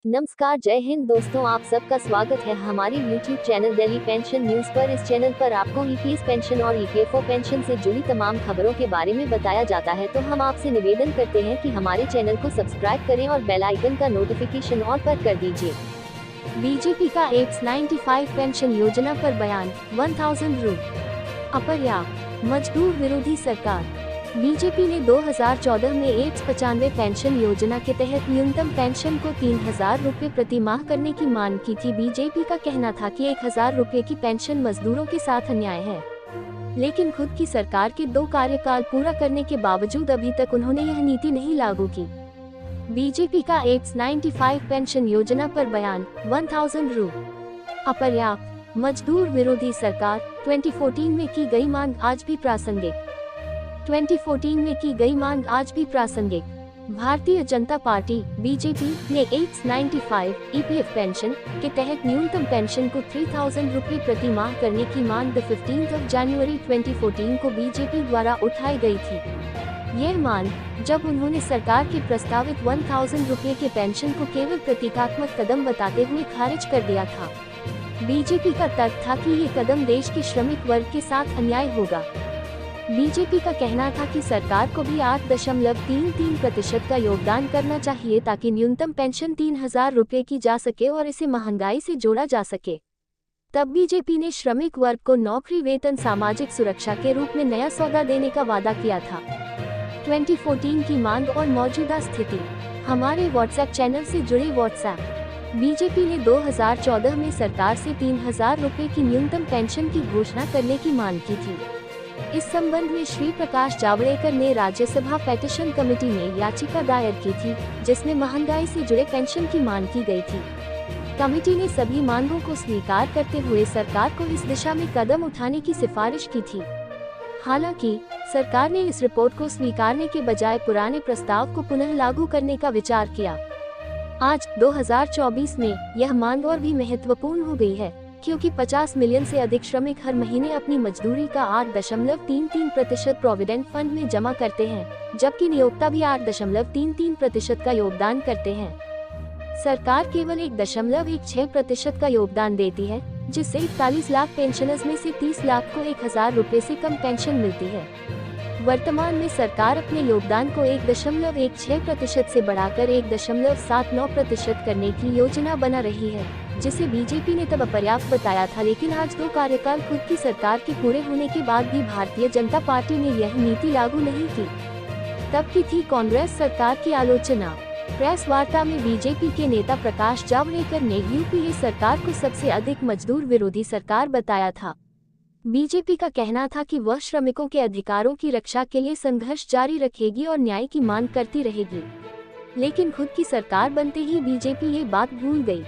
नमस्कार, जय हिंद दोस्तों, आप सबका स्वागत है हमारे YouTube channel Delhi pension news पर। इस चैनल पर आपको ईपीएस पेंशन और ईपीएफओ पेंशन से जुड़ी तमाम खबरों के बारे में बताया जाता है। तो हम आपसे निवेदन करते हैं कि हमारे चैनल को सब्सक्राइब करें और बेल आइकन का नोटिफिकेशन ऑल पर कर दीजिए। बीजेपी का एप्स 95 पेंशन योजना पर बयान, 1000 रू अपर्याप्त, मजदूर विरोधी सरकार। बीजेपी ने 2014 में एप्स 95 पेंशन योजना के तहत न्यूनतम पेंशन को 3000 रुपये प्रति माह करने की मांग की थी। बीजेपी का कहना था कि 1000 रुपये की पेंशन मजदूरों के साथ अन्याय है, लेकिन खुद की सरकार के 2 कार्यकाल पूरा करने के बावजूद अभी तक उन्होंने यह नीति नहीं लागू की। बीजेपी का एप्स 95 पेंशन योजना पर बयान, 1000 रू अपर्याप्त, मजदूर विरोधी सरकार। 2014 में की गई मांग आज भी प्रासंगिक। 2014 में की गई मांग आज भी प्रासंगिक। भारतीय जनता पार्टी बीजेपी ने एप्स 95 ईपीएफ पेंशन के तहत न्यूनतम पेंशन को 3000 रुपये प्रति माह करने की मांग 15 जनवरी 2014 को बीजेपी द्वारा उठाई गई थी। यह मांग जब उन्होंने सरकार के प्रस्तावित 1000 रुपये के पेंशन को केवल प्रतीकात्मक कदम बताते हुए खारिज कर दिया था। बीजेपी का तर्क था कि ये कदम देश के श्रमिक वर्ग के साथ अन्याय होगा। बीजेपी का कहना था कि सरकार को भी 8.33% का योगदान करना चाहिए ताकि न्यूनतम पेंशन 3000 रुपये की जा सके और इसे महंगाई से जोड़ा जा सके। तब बीजेपी ने श्रमिक वर्ग को नौकरी, वेतन, सामाजिक सुरक्षा के रूप में नया सौदा देने का वादा किया था। 2014 की मांग और मौजूदा स्थिति। हमारे व्हाट्सएप चैनल से जुड़े व्हाट्सएप। बीजेपी ने 2014 में सरकार से 3000 रुपये की न्यूनतम पेंशन की घोषणा करने की मांग की थी। इस संबंध में श्री प्रकाश जावड़ेकर ने राज्यसभा पेटिशन कमेटी में याचिका दायर की थी, जिसमें महंगाई से जुड़े पेंशन की मांग की गई थी। कमेटी ने सभी मांगों को स्वीकार करते हुए सरकार को इस दिशा में कदम उठाने की सिफारिश की थी। हालांकि सरकार ने इस रिपोर्ट को स्वीकारने के बजाय पुराने प्रस्ताव को पुनः लागू करने का विचार किया। आज 2024 में यह मांग और भी महत्वपूर्ण हो गई है, क्योंकि 50 मिलियन से अधिक श्रमिक हर महीने अपनी मजदूरी का 8.33% प्रोविडेंट फंड में जमा करते हैं, जबकि नियोक्ता भी 8.33% का योगदान करते हैं। सरकार केवल 1.16% का योगदान देती है, जिससे 41 लाख पेंशनर्स में से 30 लाख को 1000 रुपये से कम पेंशन मिलती है। वर्तमान में सरकार अपने योगदान को 1.16% से बढ़ाकर 1.79% करने की योजना बना रही है, जिसे बीजेपी ने तब अपर्याप्त बताया था। लेकिन आज 2 कार्यकाल खुद की सरकार के पूरे होने के बाद भी भारतीय जनता पार्टी ने यह नीति लागू नहीं की। तब की थी कांग्रेस सरकार की आलोचना। प्रेस वार्ता में बीजेपी के नेता प्रकाश जावड़ेकर ने यूपीए सरकार को सबसे अधिक मजदूर विरोधी सरकार बताया था। बीजेपी का कहना था कि वह श्रमिकों के अधिकारों की रक्षा के लिए संघर्ष जारी रखेगी और न्याय की मांग करती रहेगी। लेकिन खुद की सरकार बनते ही बीजेपी ये बात भूल गई।